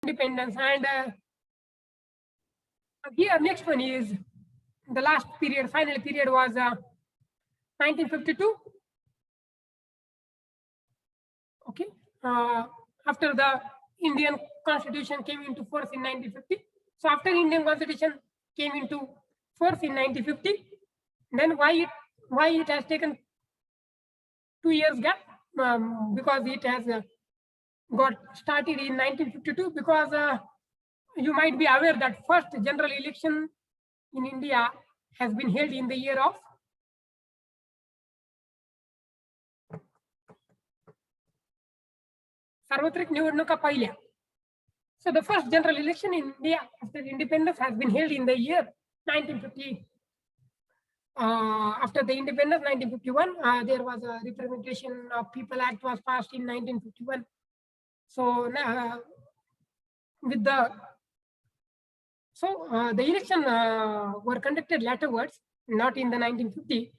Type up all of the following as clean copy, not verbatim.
independence. And here next one is the last period, final period was 1952. Okay, after the Indian Constitution came into force in 1950. So after Indian Constitution came into force in 1950, then why it has taken 2 years gap? Because it has got started in 1952. Because you might be aware that first general election in India has been held in the year of सार्वत्रिक निवडणुका पहिल्या. So the first general election in India after independence has been held in the year 1950. After the independence, 1951, there was a Representation of People Act was passed in 1951. So with the election were conducted laterwards, not in the 1950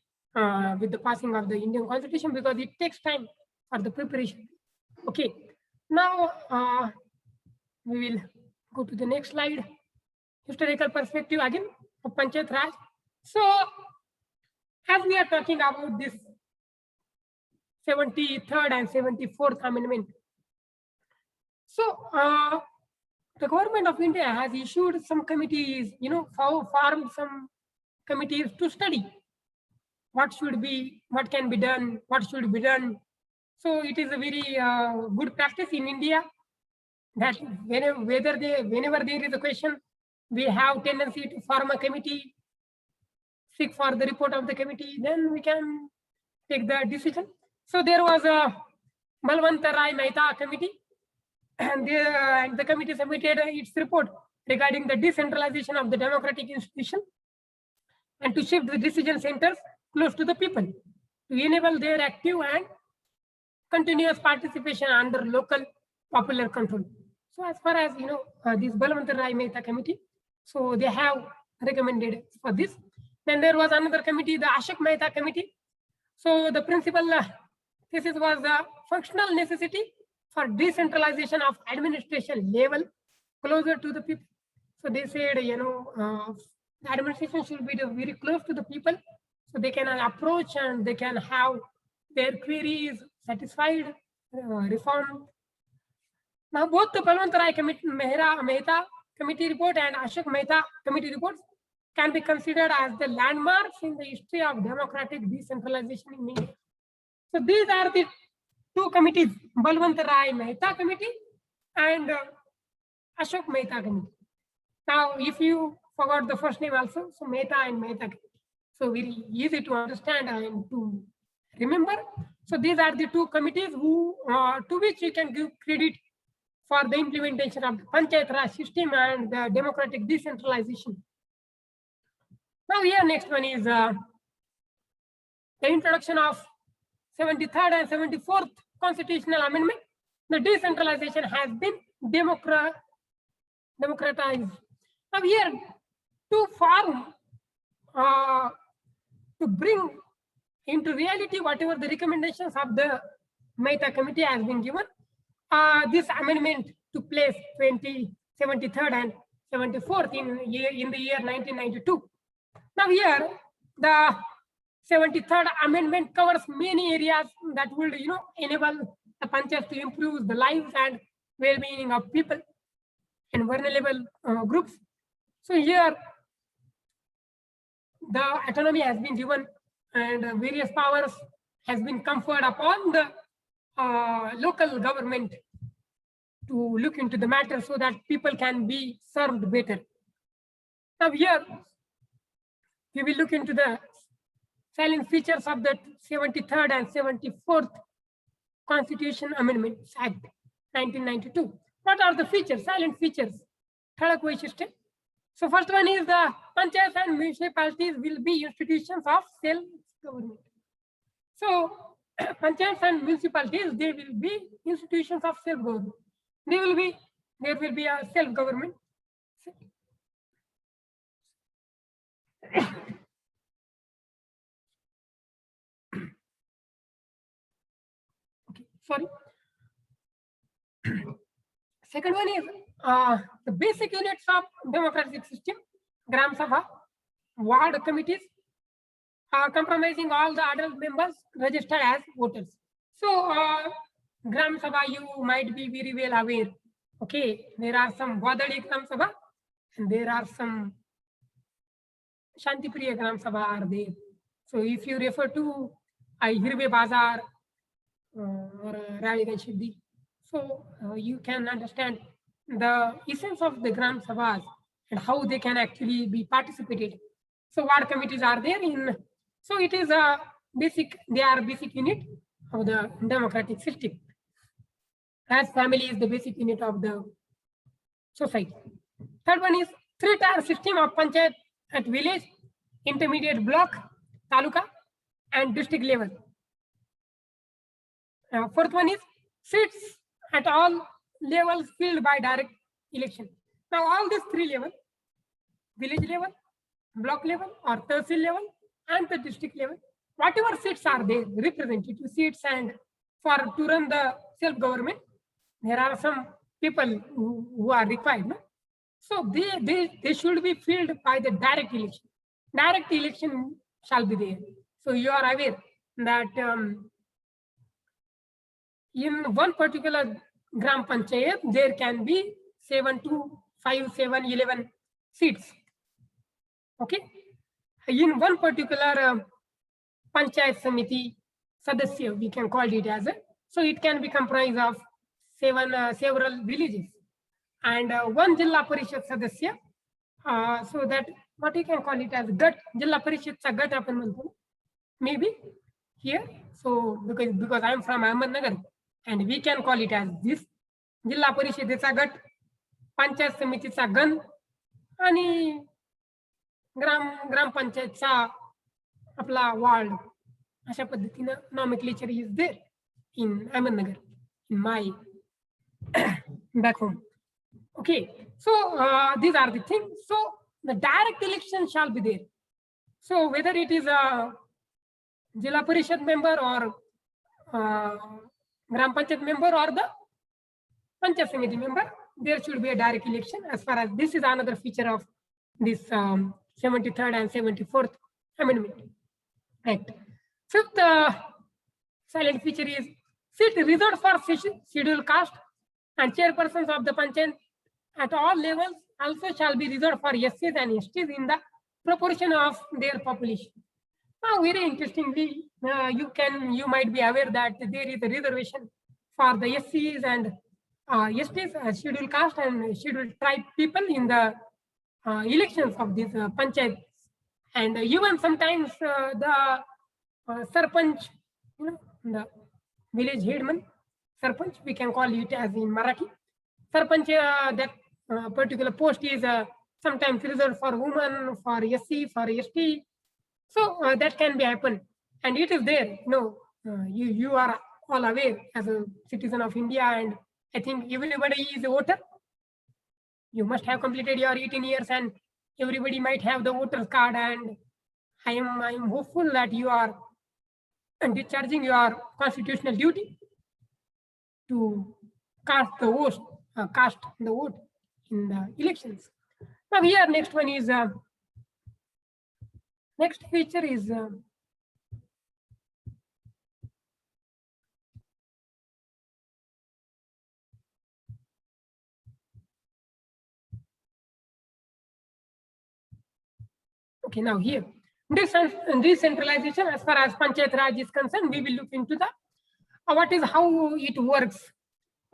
with the passing of the Indian Constitution, because it takes time for the preparation. Okay, now we will go to the next slide. Historical perspective again of Panchayat Raj. So as we are talking about this 73rd and 74th Amendment, so the government of India has issued some committees, formed some committees to study what can be done, what should be done. So it is a very good practice in India that whenever there is a question, we have tendency to form a committee, seek for the report of the committee, then we can take the decision. So there was a Balwant Rai Mehta committee, and the committee submitted its report regarding the decentralization of the democratic institution and to shift the decision centers close to the people to enable their active and continuous participation under local popular control. So as far as this Balwant Rai Mehta committee, so they have recommended for this. Then there was another committee, the Ashok Mehta committee. So the principal thesis was the functional necessity for decentralization of administration level closer to the people. So they said, the administration should be very close to the people, so they can approach and they can have their queries satisfied, reform. Now both the Balwant Rai Mehta committee report and Ashok Mehta committee reports can be considered as the landmarks in the history of democratic decentralization in India. So these are the two committees, Balwant Rai Mehta committee and Ashok Mehta committee. Now, if you forgot the first name also, so Mehta and Mehta committee. So very easy to understand and to remember. So these are the two committees to which you can give credit for the implementation of the Panchayat Raj system and the democratic decentralization. Now here next one is the introduction of 73rd and 74th constitutional amendment. The decentralization has been democratized. Now here to form, to bring into reality whatever the recommendations of the Mehta committee has been given, this amendment took place 73rd and 74th in the year 1992. Now here the 73rd amendment covers many areas that would enable the panchayats to improve the lives and well-being of people and vulnerable groups. So here the autonomy has been given and various powers has been conferred upon the local government to look into the matter so that people can be served better. Now here we will look into the salient features of the 73rd and 74th Constitution Amendments Act 1992. What are the features, salient features? Thalak Vaishishte. So first one is the panchayats and municipalities will be institutions of self-government. So panchayats and municipalities, they will be institutions of self-government. There will be a self-government. Okay, sorry. Second one is The basic units of democratic system: Gram Sabha, ward committees, comprising all the adult members registered as voters. So, Gram Sabha, you might be very well aware. Okay, there are some Wadali Gram Sabha, and there are some Shantipriya Gram Sabha are there. So, if you refer to Hirve Bazar or Raliganj Siddhi, so you can understand the essence of the Gram Sabhas and how they can actually be participated. So, ward committees are there in. So, it is a basic. They are basic unit of the democratic system. As family is the basic unit of the society. Third one is three-tier system of panchayat at village, intermediate block, taluka, and district level. Fourth one is seats at all levels filled by direct election. Now all these three levels, village level, block level, or tehsil level, and the district level, whatever seats are there, representative seats, and to run the self-government, there are some people who are required. No? So they should be filled by the direct election. Direct election shall be there. So you are aware that in one particular Gram Panchayat, there can be 7 to 5, 7, 11 seats. Okay. In one particular Panchayat Samiti Sadasya, we can call it as a, so it can be comprised of several villages and one Jilla Parishad Sadasya. So that what you can call it as Gat, Jilla Parishad Gat apan manto. Maybe here. So because I am from Ahmednagar and we can call it as this Jilla Parishadecha Gat, Panchayat Samiticha Gan, आणि ग्राम पंचायतचा आपला ward अशा पद्धतीने nomenclature is there in Ahmednagar, in my back home. Okay, so these are the things. So the direct election shall be there. So whether it is a Jilla Parishad member or Gram Panchayat member or the Panchayat Samiti member, there should be a direct election. As far as this is another feature of this 73rd and 74th Amendment Act. Fifth silent feature is seat reserved for scheduled caste and chairpersons of the Panchayat at all levels also shall be reserved for SCs and STs in the proportion of their population. Now, very interestingly, you might be aware that there is a reservation for the SCs and STs, scheduled caste and scheduled tribe people in the elections of these panchayats, and even sometimes the sarpanch, the village headman, sarpanch, we can call it as in Marathi. Sarpanch, that particular post is sometimes reserved for women, for SC, for ST. So that can be happen, and it is there. You are all aware as a citizen of India, and I think everybody is a voter. You must have completed your 18 years, and everybody might have the voter's card. And I am hopeful that you are discharging your constitutional duty to cast the vote in the elections. Now here, next one is next feature is okay. Now here, decentralization. As far as Panchayat Raj is concerned, we will look into the how it works.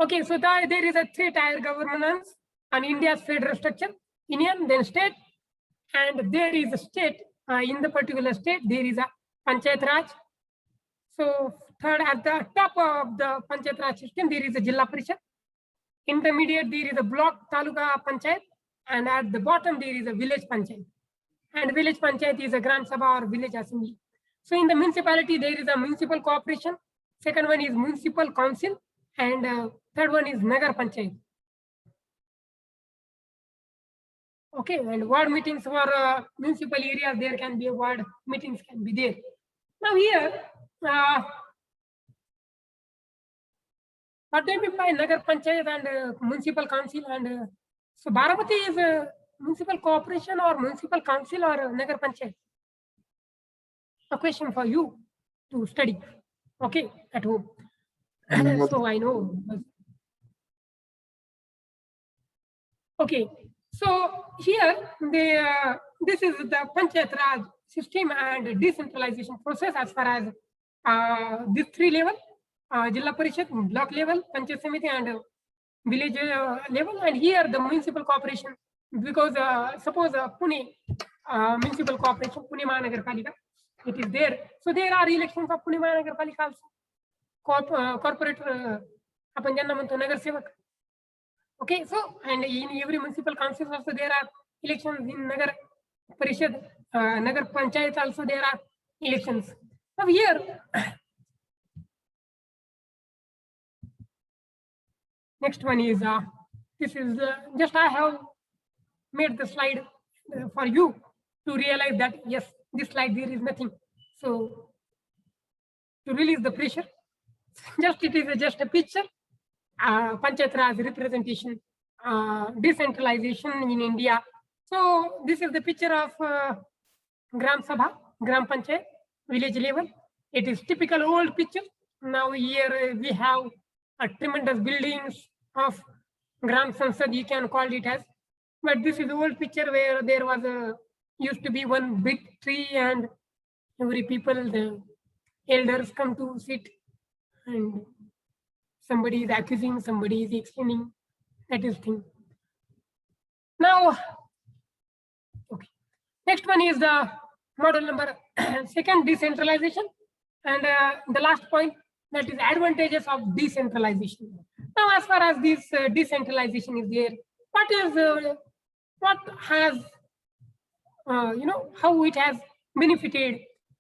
Okay, so there is a three-tier governance on India's federal structure: Union, then state, and there is a state. In the particular state, there is a Panchayat Raj. So third, at the top of the Panchayat Raj system, there is a Jilla Parishad. Intermediate, there is a block Taluka Panchayat, and at the bottom there is a village Panchayat. And village Panchayat is a Gram Sabha or village assembly. So in the municipality, there is a municipal corporation. Second one is municipal council, and third one is Nagar Panchayat. Okay, and ward meetings for municipal areas, there can be a ward meetings can be there. Now here, what do you mean by Nagar Panchayat and municipal council and So Baramati is a municipal corporation or municipal council or a Nagar Panchayat? A question for you to study, okay, at home. So I know. Okay, so here this is the Panchayat Raj system and decentralization process as far as these three level, Jilla Parishad, block level, Panchayat Samiti and village level, and here the municipal corporation, because suppose Pune municipal corporation, Pune Mahanagar Palika, it is there. So there are elections of Pune Mahanagar Palika also, corporate, आपण ज्यांना म्हणतो नगरसेवक. Okay, so and in every municipal council also there are elections. In Nagar Parishad, Nagar Panchayat also there are elections. Now here, next one is this is just I have made the slide for you to realize that yes, this slide there is nothing. So to release the pressure, just it is just a picture. Panchayat Raj representation, decentralization in India. So this is the picture of Gram Sabha, Gram Panchayat, village level. It is typical old picture. Now here we have a tremendous buildings of Gram Sansad, you can call it as. But this is the old picture where there was used to be one big tree and every people, the elders come to sit and somebody is accusing, somebody is explaining, that is thing. Now, okay. Next one is the model number second, decentralization. And the last point, that is advantages of decentralization. Now, as far as this decentralization is there, what has, how it has benefited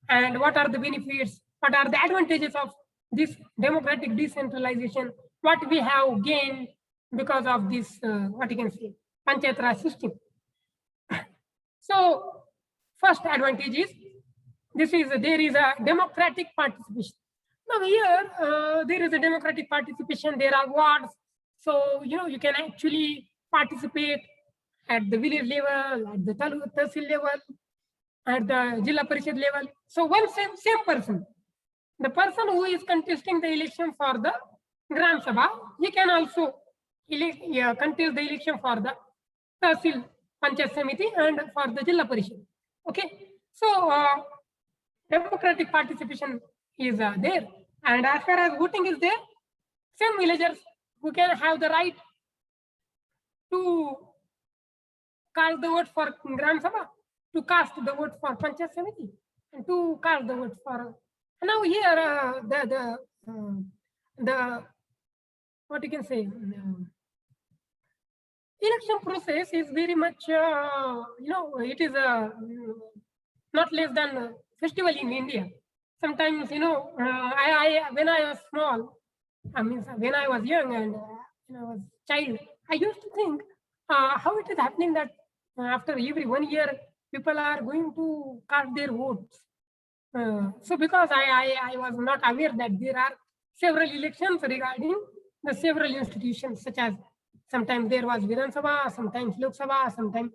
and what are the benefits, what are the advantages of this democratic decentralization, what we have gained because of this, what you can say, Panchayat Raj system. So first advantage is, there is a democratic participation. Now here, there is a democratic participation, there are wards. So, you can actually participate at the village level, at the Tahsil level, at the Jilla Parishad level. So one same person, the person who is contesting the election for the Gram Sabha, he can also contest the election for the Tahsil Panchayat Samiti and for the Jilla Parishad. Okay, so democratic participation is there, and as far as voting is there, same villagers who can have the right to cast the vote for Gram Sabha, to cast the vote for Panchayat Samiti, and to cast the vote for. Now here the what you can say, election process is very much it is not less than festival in India. Sometimes I when I was small, I mean when I was young and when I was child, I used to think how it is happening that after every 1 year people are going to cast their votes. So because I was not aware that there are several elections regarding the several institutions, such as sometimes there was Vidhan Sabha, sometimes Lok Sabha, sometimes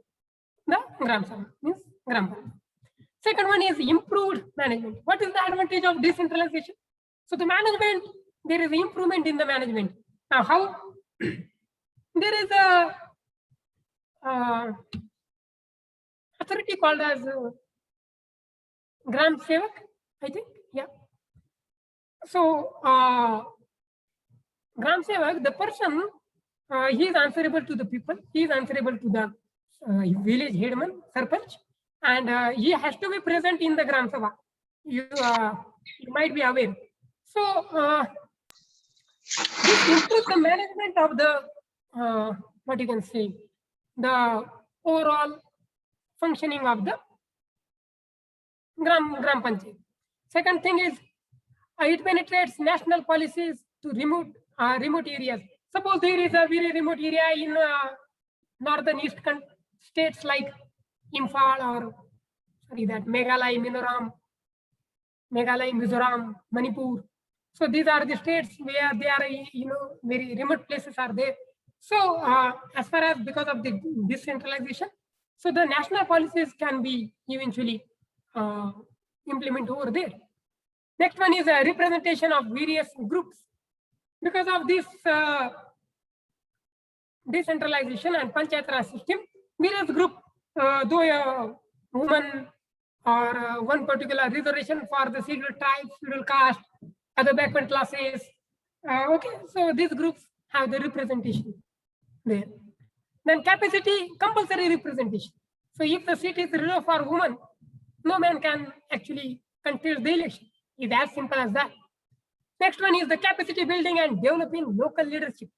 the Gram Sabha, means Gram Panchayat. Second one is improved management. What is the advantage of decentralization? So the management, there is improvement in the management. Now how? There is a authority called as Gram Sevak, I think, yeah. So Gram Sevak, the person, he is answerable to the people, he is answerable to the village headman, Sarpanch, and he has to be present in the Gram Sabha. You might be aware. So this improves the management of the, what you can say, the overall functioning of the Gram Panchayat. Second thing is, it penetrates national policies to remote areas. Suppose there is a very remote area in northern east states like Imphal or Meghalaya, Mizoram, Manipur. So these are the states where they are, very remote places are there. So as far as because of the decentralization, so the national policies can be eventually implemented over there. Next one is a representation of various groups. Because of this decentralization and Panchayat Raj system, various group, though a woman or one particular reservation for the scheduled tribes, scheduled caste, other backward classes. Okay, so these groups have the representation there. Then capacity, compulsory representation. So if the seat is reserved for women, no man can actually contest the election. It's as simple as that. Next one is the capacity building and developing local leadership.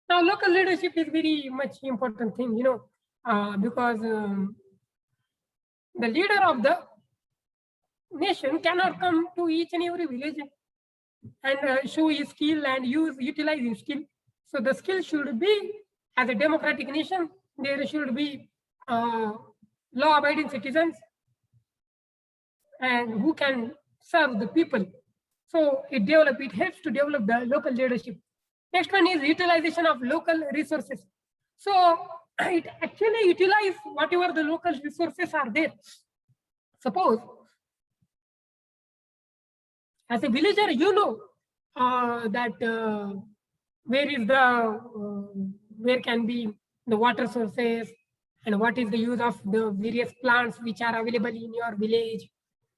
Now, local leadership is very much important thing, because the leader of the nation cannot come to each and every village and show his skill and utilize his skill. So the skill should be, as a democratic nation, there should be law-abiding citizens and who can serve the people. So it helps to develop the local leadership. Next one is utilization of local resources. So it actually utilizes whatever the local resources are there. Suppose as a villager, you know that where can be the water sources and what is the use of the various plants which are available in your village.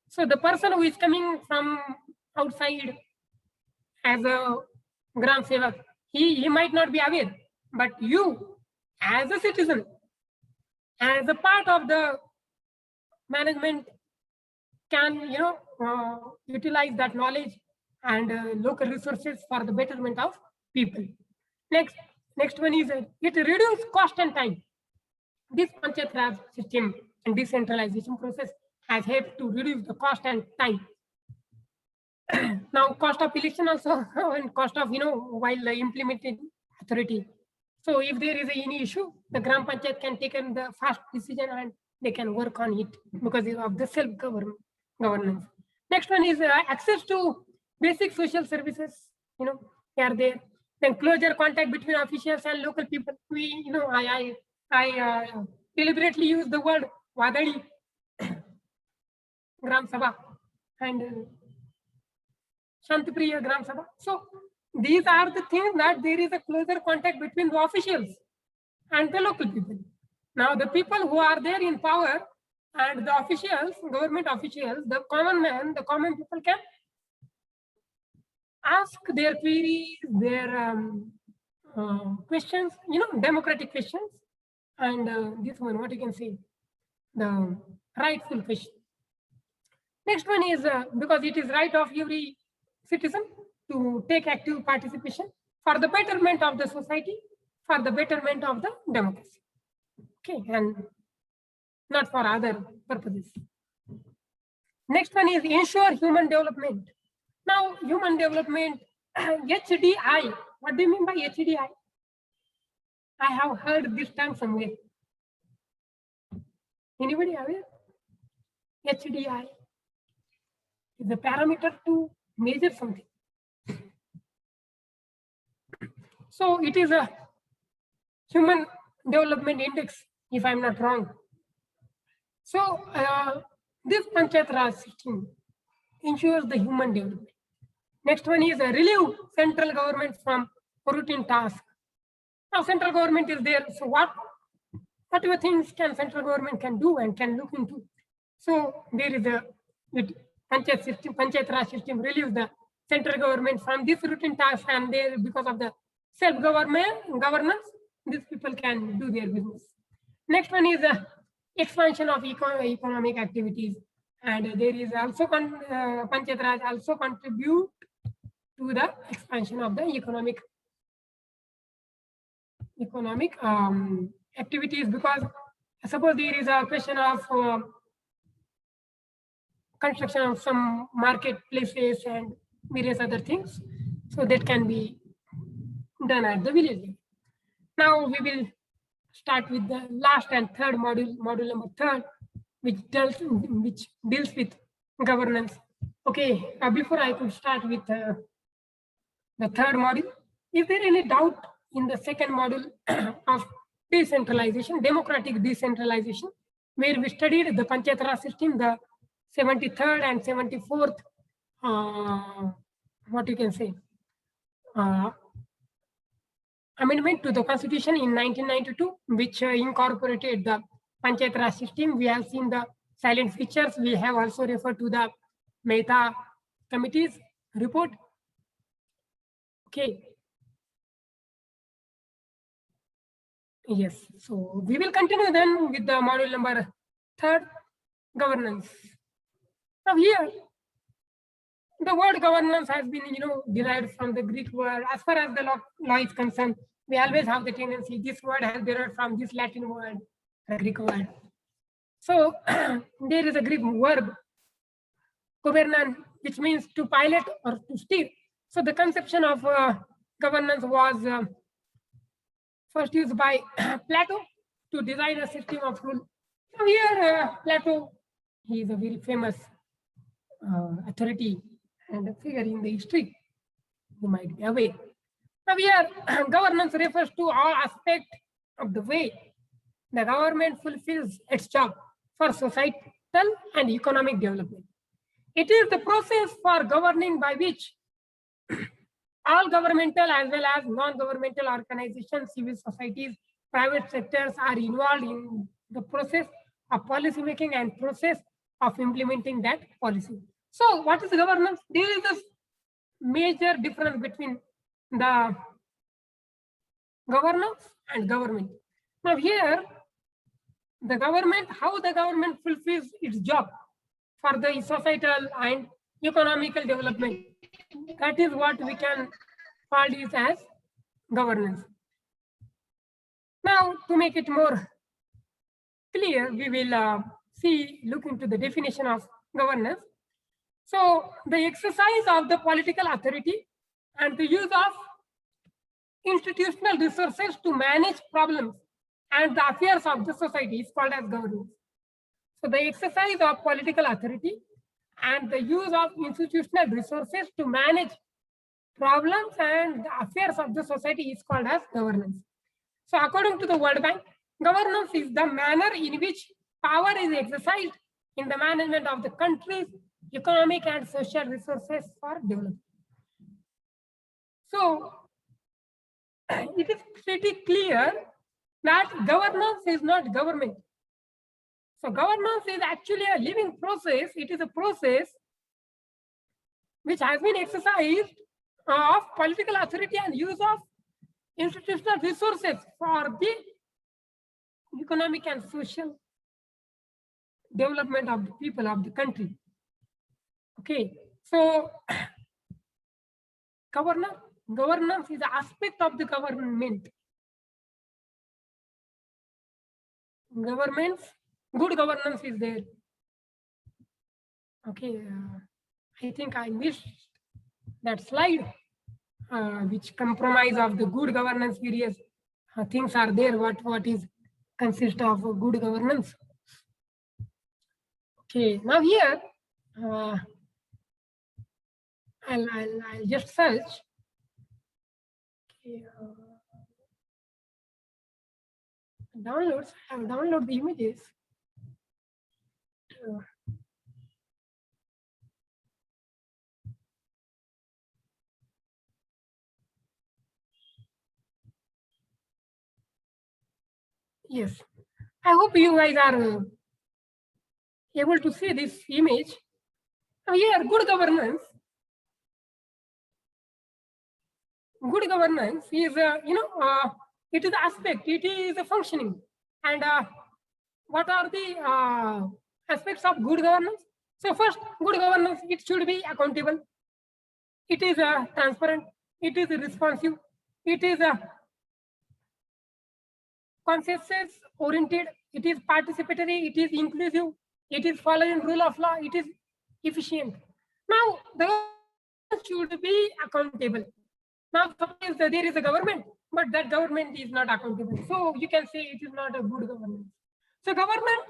So the person who is coming from outside as a Gram Sevak, he might not be aware, but you as a citizen, as a part of the management, can utilize that knowledge and local resources for the betterment of people. Next one is it reduces cost and time. This Panchayat Raj system and decentralization process has helped to reduce the cost and time. Now, cost of election also and cost of while implementing authority. So if there is any issue, the Gram Panchayat can take the fast decision and they can work on it because of the self-governance. Next one is access to basic social services. They are there. Then closer contact between officials and local people. I deliberately use the word Wadadi, Gram Sabha, and Shantipriya Gram Sabha. So these are the things that there is a closer contact between the officials and the local people. Now the people who are there in power and the officials, government officials, the common man, the common people can ask their queries, their questions, democratic questions. And this one, what you can say, the rightful question. Next one is because it is right of every citizen to take active participation for the betterment of the society, for the betterment of the democracy. Okay, and not for other purposes. Next one is ensure human development. Now, human development, HDI. What do you mean by HDI? I have heard this term somewhere. Anybody aware? HDI is a parameter to measure something. So it is a human development index, if I'm not wrong. So this Panchayat Raj system ensures the human development. Next one is relieve central government from routine tasks. Now central government is there. So whatever things can central government can do and can look into. So there is a Panchayat Raj system relieves the central government from this routine task, and there because of the self-governance, these people can do their business. Next one is expansion of economic activities, and there is also Panchayat Raj also contribute to the expansion of the economic activities, because suppose there is a question of construction of some marketplaces and various other things, so that can be done at the village level. Now we will start with the last and third module number 3, which deals with governance. Okay, before I could start with the third module, is there any doubt in the second module of decentralization, democratic decentralization, where we studied the Panchayat Raj system, the 73rd and 74th, what you can say, amendment to the constitution in 1992, which incorporated the Panchayat Raj system. We have seen the silent features. We have also referred to the Mehta committee's report. Okay. Yes. So we will continue then with the module number 3, governance. Now here, the word governance has been, derived from the Greek word. As far as the law is concerned, we always have the tendency, this word has derived from this Latin word, the Greek word. So there is a Greek verb, governan, which means to pilot or to steer. So the conception of governance was first used by Plato to design a system of rule. Now here, Plato, he is a very famous authority and a figure in the history. You might be aware. Now here, governance refers to all aspects of the way the government fulfills its job for societal and economic development. It is the process for governing by which all governmental as well as non-governmental organizations, civil societies, private sectors are involved in the process of policy making and process of implementing that policy. So what is governance? There is a major difference between the governance and government. Now here, the government, how the government fulfills its job for the societal and economical development. That is what we can call this as governance. Now, to make it more clear, we will look into the definition of governance. So, the exercise of the political authority and the use of institutional resources to manage problems and the affairs of the society is called as governance. So, the exercise of political authority and the use of institutional resources to manage problems and the affairs of the society is called as governance. So according to the World Bank, governance is the manner in which power is exercised in the management of the country's economic and social resources for development. So it is pretty clear that governance is not government. So governance is actually a living process. It is a process which has been exercised of political authority and use of institutional resources for the economic and social development of the people of the country. Okay, so governance is an aspect of the government. Good governance is there. Okay, I think I missed that slide, which comprise of the good governance various things are there. What is consist of good governance? Okay, now here I'll just search. Okay, downloads. I have download the images. Yes, I hope you guys are able to see this image. Now here, good governance. Good governance is, it is aspect, it is a functioning. And what are the aspects of good governance? So first, good governance, it should be accountable. It is transparent. It is responsive. It is consensus oriented. It is participatory. It is inclusive. It is following rule of law. It is efficient. Now, the government should be accountable. Now, suppose there is a government, but that government is not accountable. So you can say it is not a good governance. So government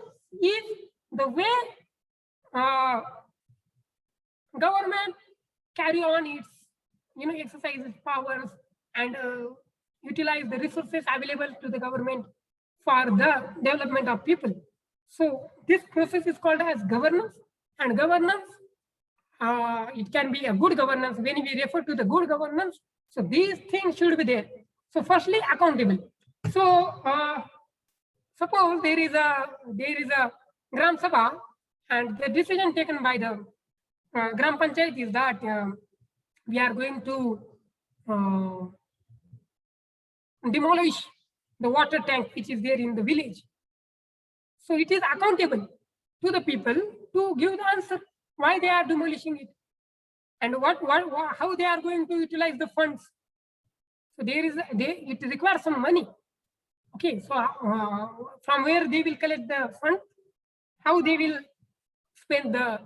is the way government carry on its, exercise its powers and utilize the resources available to the government for the development of people. So this process is called as governance, and governance, it can be a good governance. When we refer to the good governance, so these things should be there. So firstly, accountable. So suppose there is a Gram Sabha, and the decision taken by the Gram Panchayat is that we are going to demolish the water tank which is there in the village. So it is accountable to the people to give the answer why they are demolishing it and how they are going to utilize the funds. So it requires some money. Okay, so from where they will collect the fund, how they will spend the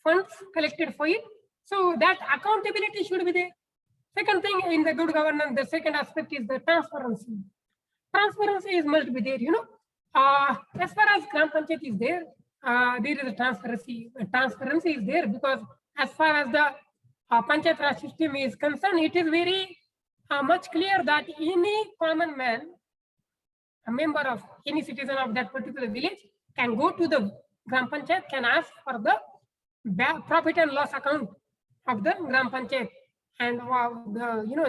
funds collected for it. So that accountability should be there. Second thing in the good governance, the second aspect is the transparency. Transparency must be there, as far as Gram Panchayat is there, there is a transparency. Transparency is there because as far as the Panchayat Raj system is concerned, it is very much clear that any common man, a member of any citizen of that particular village, can go to the Gram Panchayat, can ask for the profit and loss account of the Gram Panchayat. And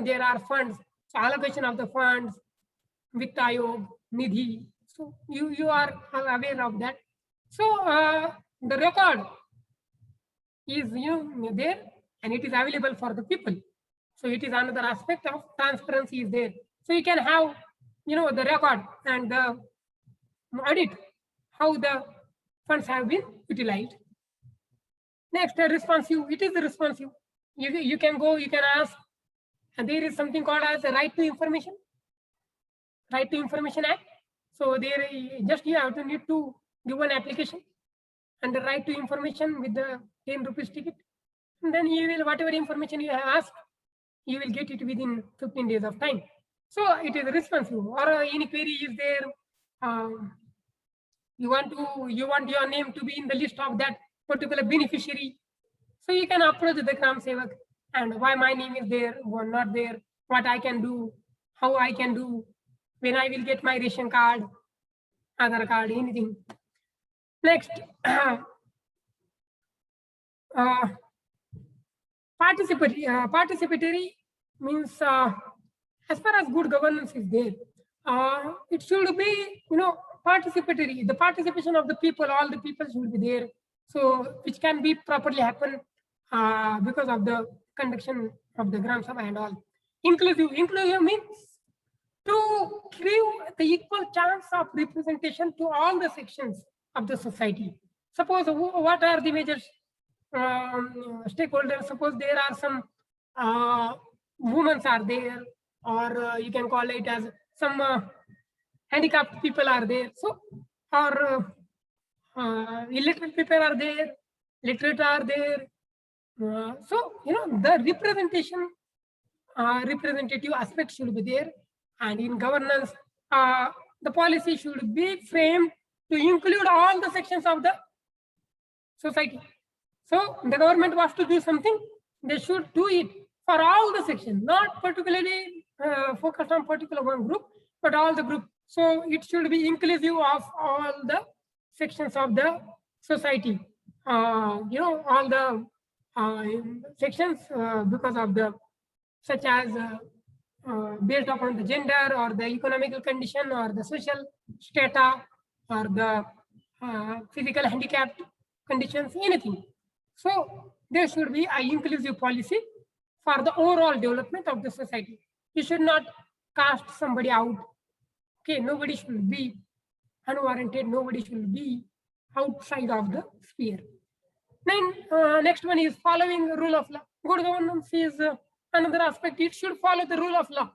there are funds, so allocation of the funds, Vitt Ayog, Nidhi. So you are aware of that. So the record is there, and it is available for the people. So it is another aspect of transparency is there. So you can have the record and the audit how the funds have been utilized. Next, responsive. It is responsive. You can go, you can ask, and there is something called as the Right to Information. Right to Information Act. So there, just you have to need to give an application and the right to information with the 10 rupees ticket. And then you will, whatever information you have asked, you will get it within 15 days of time. So it is responsive. Or any query is there. You want your name to be in the list of that particular beneficiary. So you can approach the Gram Sevak and why my name is there or not there, what I can do, how I can do, when I will get my ration card, Aadhaar card, anything. Next, participatory means as far as good governance is there, it should be participatory. The participation of the people, all the people should be there. So which can be properly happen because of the conduction of the Gram Sabha and all. Inclusive means to give the equal chance of representation to all the sections of the society. Suppose what are the major stakeholders? Suppose there are some women are there, or you can call it as some handicapped people are there. So, or illiterate people are there, literate are there. So, the representation, representative aspect should be there. And in governance, the policy should be framed to include all the sections of the society. So the government wants to do something, they should do it for all the sections, not particularly focused on particular one group, but all the group. So it should be inclusive of all the sections of the society. All the sections because of the such as based upon the gender or the economical condition or the social strata or the physical handicapped conditions, anything. So there should be an inclusive policy for the overall development of the society. You should not cast somebody out. Okay, nobody should be unwarranted, nobody should be outside of the sphere. Then next one is following the rule of law. Good governance is another aspect. It should follow the rule of law.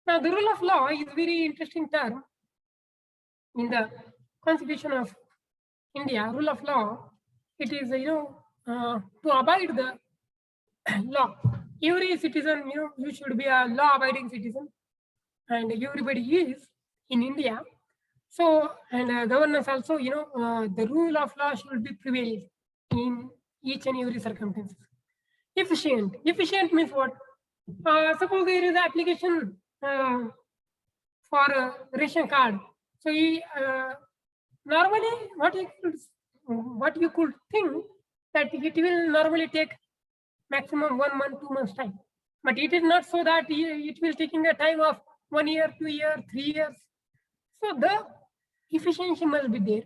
Now the rule of law is very interesting term in the Constitution of India. Rule of law, it is to abide the law. Every citizen, you should be a law-abiding citizen, and everybody is in India. So, and governance also, the rule of law should be prevailed in each and every circumstances. Efficient. Efficient means what? Suppose there is an application for a ration card. So normally what you could think that it will normally take maximum 1 month, 2 months time. But it is not so that it will taking a time of 1 year, 2 years, 3 years. So the efficiency must be there.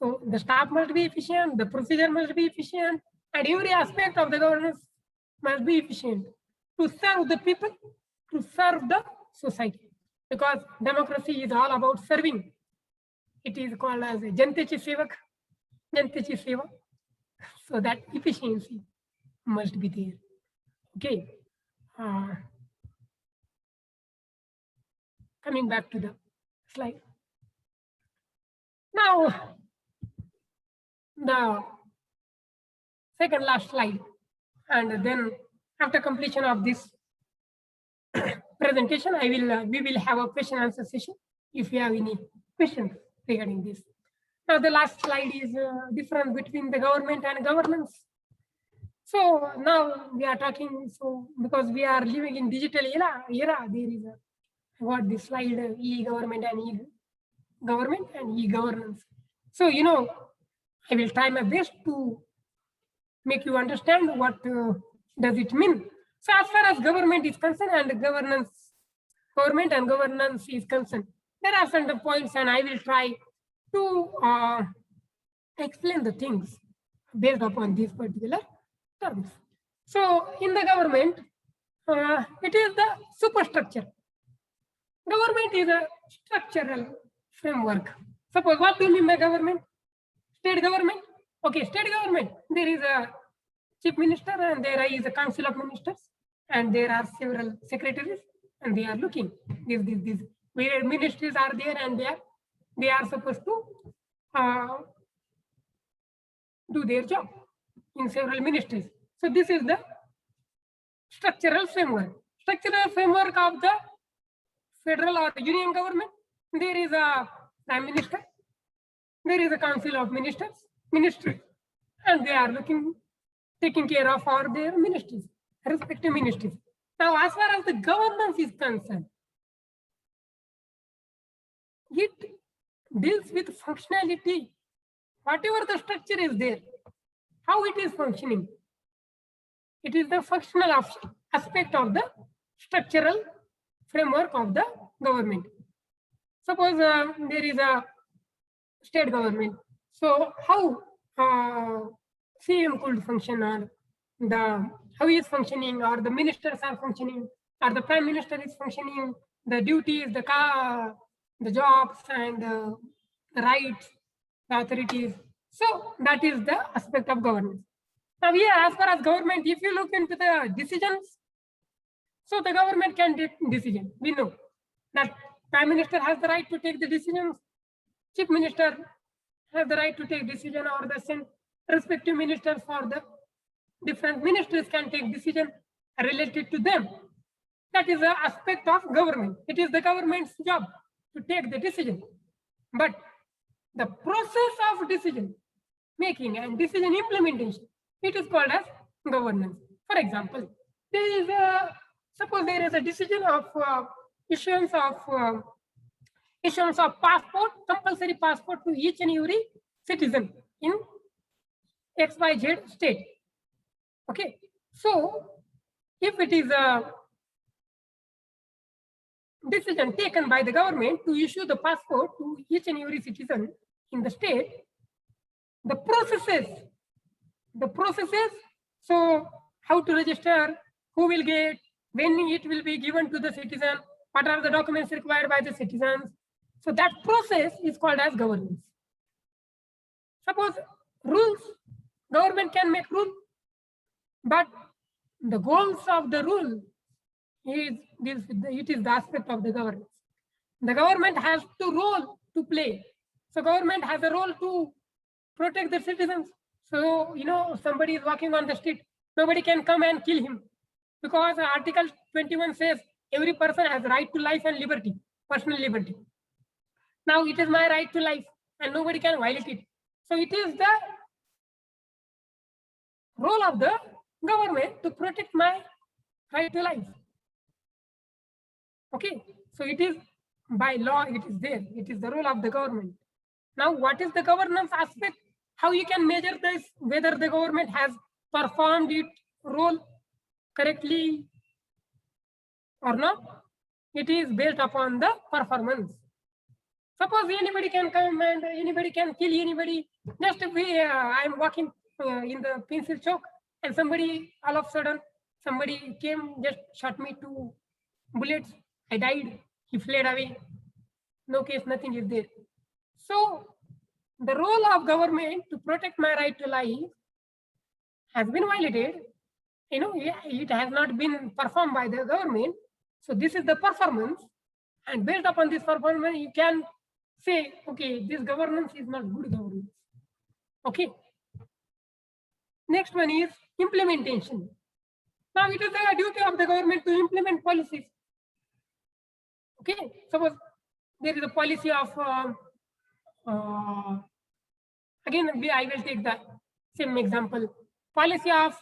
So the staff must be efficient, the procedure must be efficient, and every aspect of the governance must be efficient to serve the people, to serve the society. Because democracy is all about serving. It is called as a Jantechi Sevak, Jantechi Seva. So that efficiency must be there. Okay. Coming back to the slide. Now, the second last slide. And then after completion of this presentation, we will have a question answer session if you have any questions regarding this. Now the last slide is difference between the government and governance. So now we are talking, so because we are living in digital era, there is what this slide e-government and e-government and e-governance. So I will try my best to make you understand what does it mean. So as far as government is concerned and government and governance is concerned, there are certain points, and I will try to explain the things based upon these particular terms. So in the government, it is the superstructure. Government is a structural framework. Suppose what do you mean by government? State government. Okay, state government. There is a chief minister and there is a council of ministers and there are several secretaries and they are looking. These where ministries are there and they are supposed to do their job in several ministries. So this is the structural framework. Structural framework of the federal or union government. There is a prime minister. There is a council of ministries, and they are taking care of all their ministries, respective ministries. Now, as far as the governance is concerned, it deals with functionality. Whatever the structure is there, how it is functioning. It is the functional aspect of the structural framework of the government. Suppose there is a state government. So how CM could function, or how he is functioning, or the ministers are functioning, or the prime minister is functioning, the duties, the jobs, and the rights, the authorities. So that is the aspect of governance. Now here, as far as government, if you look into the decisions, so the government can take decision. We know that prime minister has the right to take the decisions, chief minister has the right to take decision, or the respective ministers for the different ministries can take decision related to them. That is an aspect of government. It is the government's job to take the decision. But the process of decision making and decision implementation, it is called as governance. For example, there is suppose there is a decision of issuance of passport, compulsory passport to each and every citizen in XYZ state. Okay, so if it is a decision taken by the government to issue the passport to each and every citizen in the state, the processes, so how to register, who will get, when it will be given to the citizen, what are the documents required by the citizens. So that process is called as governance. Suppose rules, government can make rules, but the goals of the rule it is the aspect of the governance. The government has a role to play. So government has a role to protect the citizens. So, somebody is walking on the street, nobody can come and kill him, because Article 21 says every person has right to life and liberty, personal liberty. Now it is my right to life and nobody can violate it. So it is the role of the government to protect my right to life. Okay, so it is by law, it is there. It is the role of the government. Now, what is the governance aspect? How you can measure this, whether the government has performed its role correctly or not? It is based upon the performance. Suppose anybody can come and anybody can kill anybody. Just if I'm walking in the pencil chalk and somebody all of a sudden somebody came just shot me 2 bullets. I died. He fled away. No case, nothing is there. So the role of government to protect my right to life has been violated. It has not been performed by the government. So this is the performance, and based upon this performance, you can say, okay, this governance is not good governance. Okay. Next one is implementation. Now it is the duty of the government to implement policies. Okay. Suppose there is a policy of again, I will take the same example. Policy of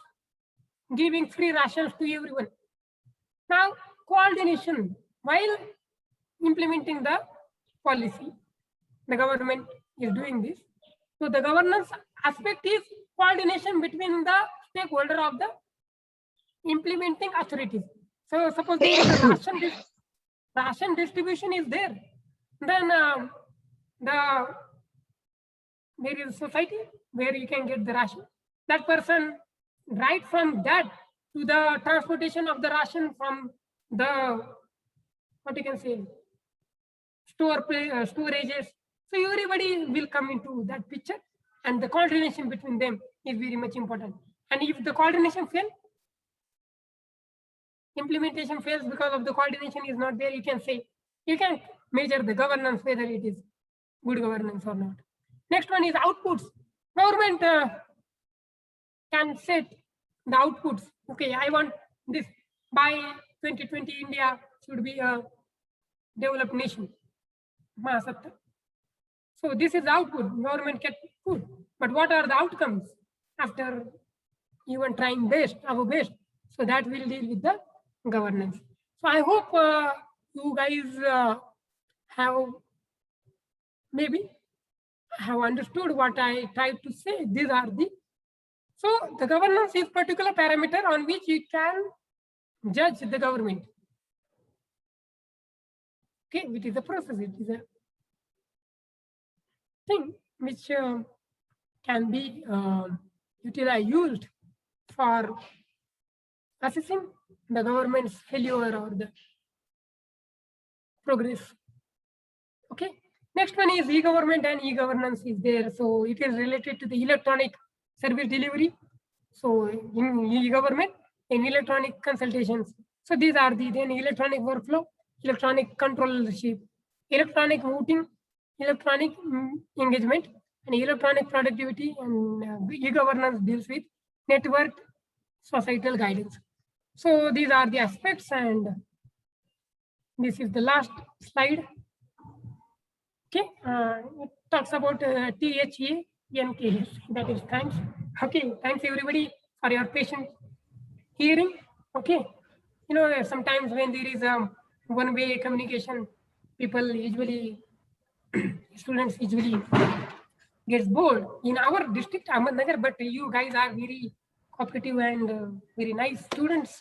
giving free rations to everyone. Now, coordination while implementing the policy, the government is doing this. So the governance aspect is coordination between the stakeholder of the implementing authorities. So suppose there is a ration distribution is there, then there is a society where you can get the ration. That person, right from that to the transportation of the ration from the, what you can say, storages. So everybody will come into that picture, and the coordination between them is very much important. And if the coordination fails, implementation fails because of the coordination is not there, you can say, you can measure the governance, whether it is good governance or not. Next one is outputs. Government can set the outputs. Okay, I want this by 2020, India should be a developed nation. So this is the output. Government can put. But what are the outcomes after even trying best, our best? So that will deal with the governance. So I hope you guys have maybe have understood what I tried to say. These are the, so the governance is particular parameter on which you can judge the government. Okay, it is a process, it is a thing which can be used for assessing the government's failure or the progress. Okay. Next one is e-government and e-governance is there. So it is related to the electronic service delivery. So in e-government, in electronic consultations. So these are the then electronic workflow, electronic controllership, electronic voting, electronic engagement, and electronic productivity, and e-governance deals with network societal guidance. So these are the aspects, and this is the last slide. Okay, it talks about THENKS, that is thanks. Okay, thanks everybody for your patient hearing. Okay, sometimes when there is a one-way communication, people usually, students usually gets bored. In our district, Ahmednagar, but you guys are very cooperative and very nice students.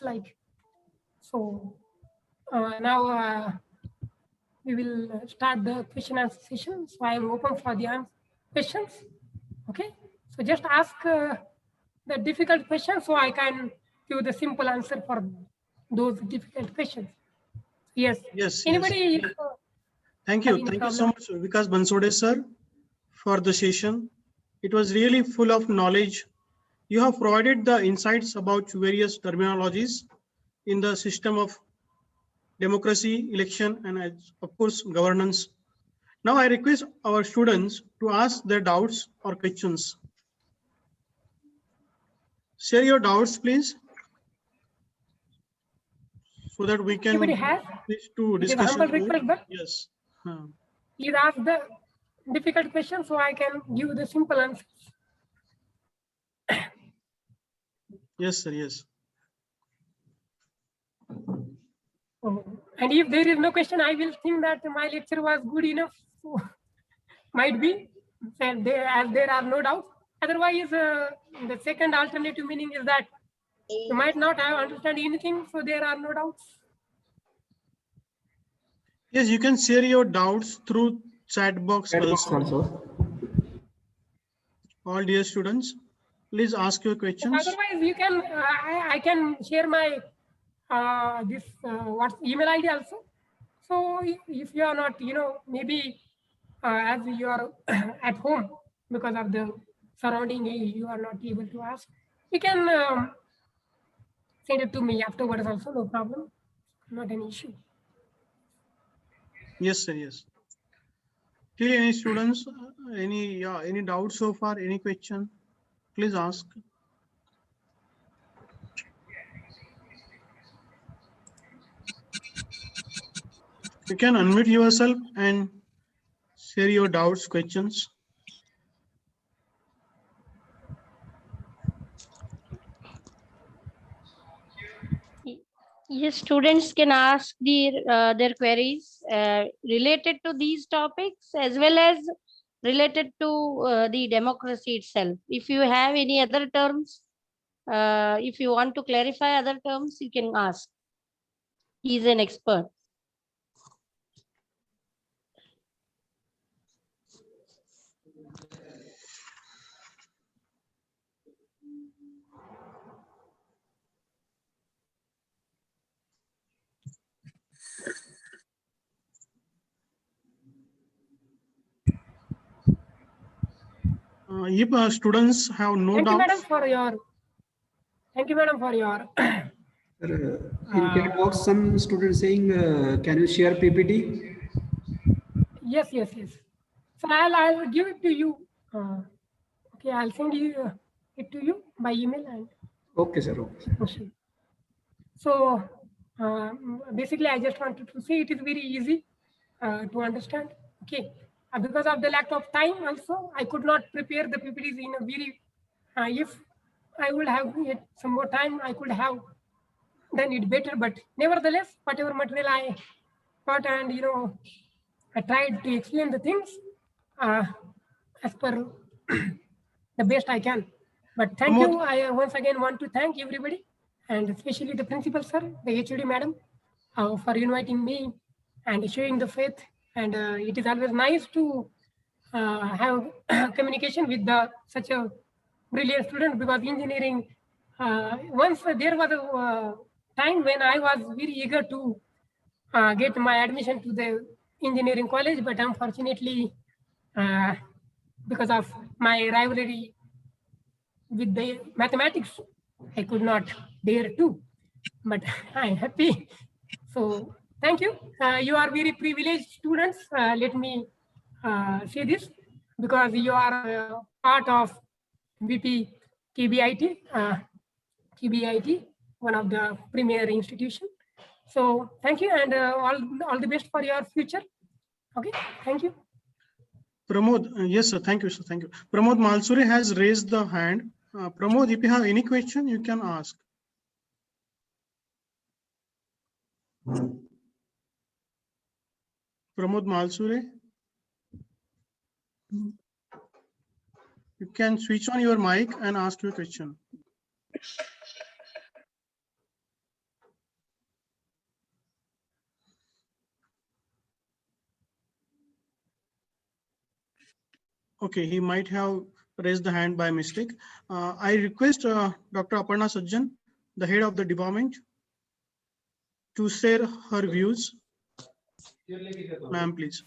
So now we will start the question answer session. So I am open for the questions. Okay, so just ask the difficult questions so I can give the simple answer for those difficult questions. Yes. Anybody? Yes. Thank you so much, Vikas Bansode sir, for the session. It was really full of knowledge. You have provided the insights about various terminologies in the system of democracy, election, and of course, governance. Now I request our students to ask their doubts or questions. Share your doubts, please, so that we can switch to discussion. Yes. Please ask the difficult questions so I can give the simple answers. Yes, sir. Yes. Oh. And if there is no question, I will think that my lecture was good enough. So might be, and as there are no doubts. Otherwise, the second alternative meaning is that you might not have understand anything, so there are no doubts. Yes, you can share your doubts through chat box also. All dear students, please ask your questions. Otherwise, you can I can share my this what's email ID also. So if you are not, maybe as you are at home because of the surrounding, you are not able to ask. You can send it to me afterwards also, no problem, not an issue. Yes, sir. Yes. Till any students, any doubts so far? Any question? Please ask. You can unmute yourself and share your doubts, questions. Yes, students can ask their queries related to these topics as well as related to the democracy itself. If you have any other terms, if you want to clarify other terms, you can ask. He is an expert. If students have no Thank doubts. you, madam, for your. Thank you, madam, for your. In chat box, some students saying, "Can you share PPT?" Yes. So I'll give it to you. Okay, I'll send you it to you by email and. Okay, sir. Okay. So basically, I just wanted to say it is very easy to understand. Okay, because of the lack of time, also I could not prepare the PPTs in a very. If I would have had some more time, I could have done it better. But nevertheless, whatever material I got, and I tried to explain the things as per the best I can. But thank you. I once again want to thank everybody, and especially the principal sir, the HOD madam, for inviting me and showing the faith. And it is always nice to have communication with such a brilliant student, because engineering, once there was a time when I was very eager to get my admission to the engineering college, but unfortunately, because of my rivalry with the mathematics, I could not dare to, but I'm happy. So thank you. You are very privileged students. Let me say this, because you are part of VP KBIT, one of the premier institution. So thank you, and all the best for your future. Okay, thank you. Pramod, yes, sir. Thank you, sir. Thank you. Pramod Malsuri has raised the hand. Pramod, if you have any question, you can ask. Pramod Malsuri, you can switch on your mic and ask your question. Okay, he might have raised the hand by mistake. I request Dr. Aparna Sajjan, the head of the department, to share her views. Ma'am, please.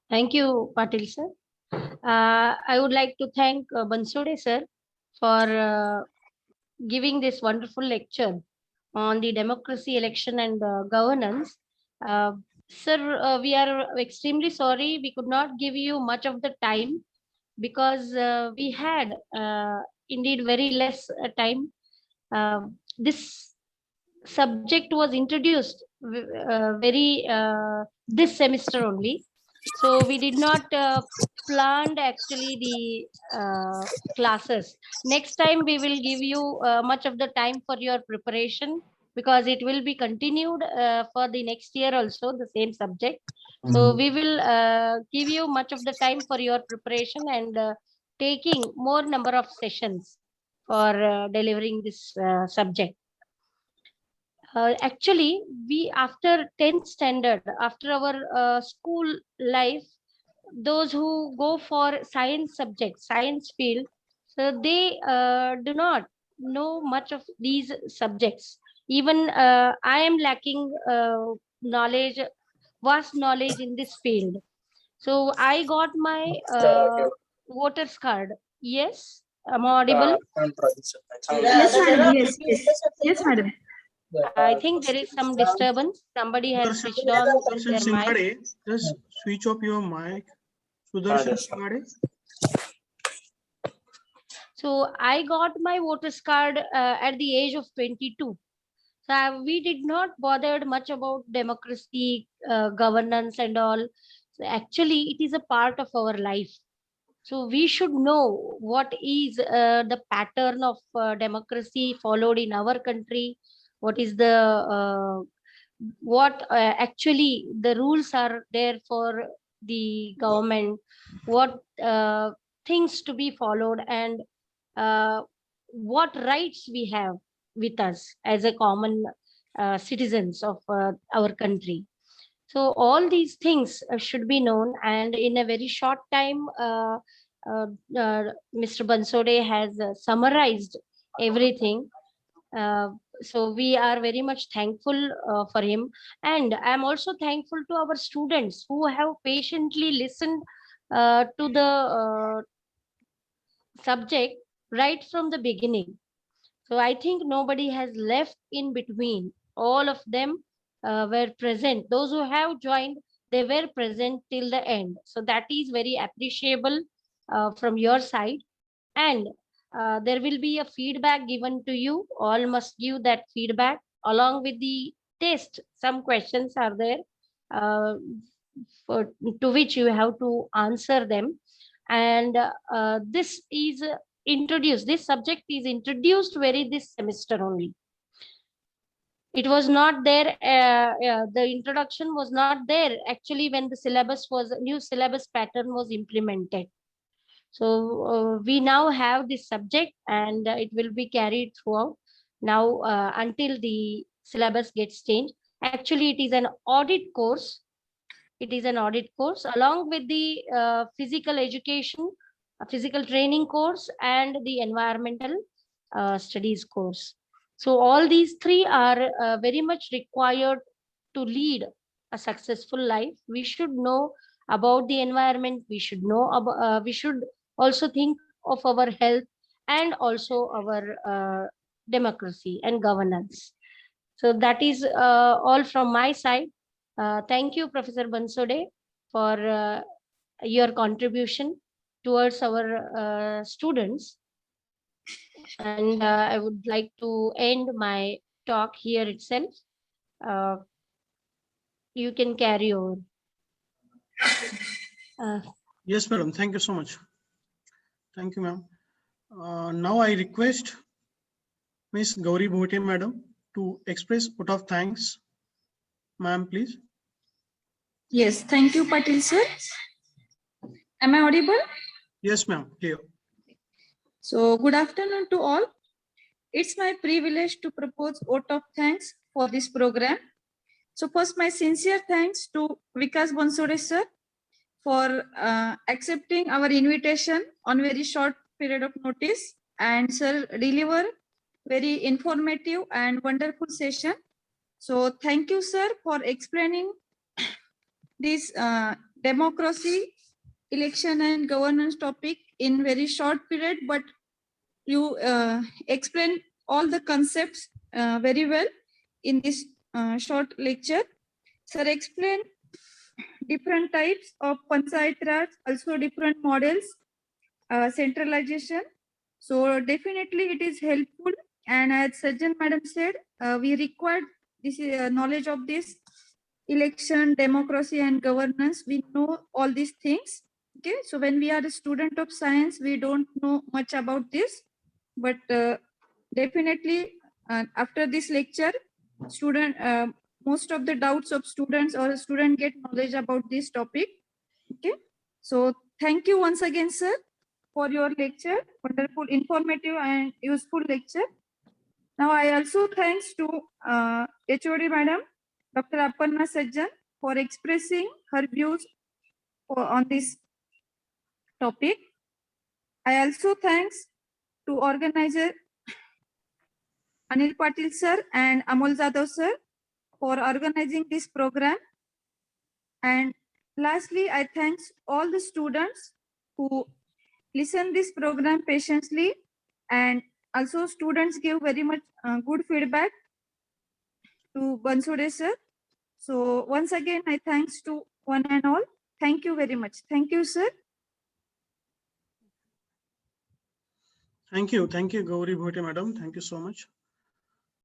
Thank you, Patil sir. I would like to thank Bansode sir for giving this wonderful lecture on the democracy, election, and governance. Sir, we are extremely sorry we could not give you much of the time, because we had indeed very less time. This subject was introduced this semester only, so we did not planned actually the classes. Next time we will give you much of the time for your preparation because it will be continued for the next year also, the same subject. So we will give you much of the time for your preparation and taking more number of sessions for delivering this subject. Actually, we after 10th standard, after our school life, those who go for science subject, science field, so they do not know much of these subjects. Even I am lacking knowledge, vast knowledge in this field. So I got my voter's card. Yes, am I audible? Yes, madam. Yes, yes. Yes, madam. I think there is some disturbance. Somebody has switched on Sudarshan their mic. Singhade, just switch off your mic. Sudarshan Singhade. So I got my voter's card at the age of 22. So we did not bothered much about democracy, governance and all. So actually, it is a part of our life. So we should know what is the pattern of democracy followed in our country. What is the what actually the rules are there for the government, what things to be followed, and what rights we have with us as a common citizens of our country. So all these things should be known, and in a very short time, Mr. Bansode has summarized everything. So we are very much thankful for him, and I am also thankful to our students who have patiently listened to the subject right from the beginning. So I think nobody has left in between. All of them were present. Those who have joined, they were present till the end. So that is very appreciable from your side. And there will be a feedback given to you. All must give that feedback along with the test. Some questions are there uh, to which you have to answer them. And this is introduced, this subject is introduced very this semester only. It was not there, the introduction was not there actually when the syllabus was, new syllabus pattern was implemented. So we now have this subject, and it will be carried throughout now until the syllabus gets changed. Actually, it is an audit course. It is an audit course along with the physical education, physical training course, and the environmental studies course. So all these three are very much required to lead a successful life. We should know about the environment. We should know about, we should also think of our health and also our democracy and governance. So that is all from my side. Thank you, Professor Bansode, for your contribution towards our students. And I would like to end my talk here itself. You can carry on. Yes, madam. Thank you so much. Thank you, ma'am. Now I request Miss Gauri Bhote, madam, to express vote of thanks. Ma'am, please. Yes, thank you, Patil sir. Am I audible? Yes, ma'am. Clear. So, good afternoon to all. It's my privilege to propose vote of thanks for this program. So, first, my sincere thanks to Vikas Bansode sir for accepting our invitation on very short period of notice, and sir deliver very informative and wonderful session. So, thank you, sir, for explaining this democracy, election and governance topic in very short period, but you explain all the concepts very well in this short lecture. Sir explain different types of Panchayat Raj, also different models, centralization. So definitely it is helpful. And as Sajjan Madam said, we require this knowledge of this election, democracy and governance. We know all these things. Okay, so when we are a student of science, we don't know much about this, but definitely after this lecture, most of the doubts of students or student get knowledge about this topic. Okay. So thank you once again, sir, for your lecture. Wonderful, informative and useful lecture. Now I also thanks to HOD Madam, Dr. Aparna Sajjan, for expressing her views on this topic. I also thanks to organizer Anil Patil sir and Amol Jadhav sir for organizing this program. And lastly, I thanks all the students who listen this program patiently, and also students give very much good feedback to Bansode sir. So once again, I thanks to one and all. Thank you very much. Thank you, sir. Thank you, Gauri Bhote madam. Thank you so much.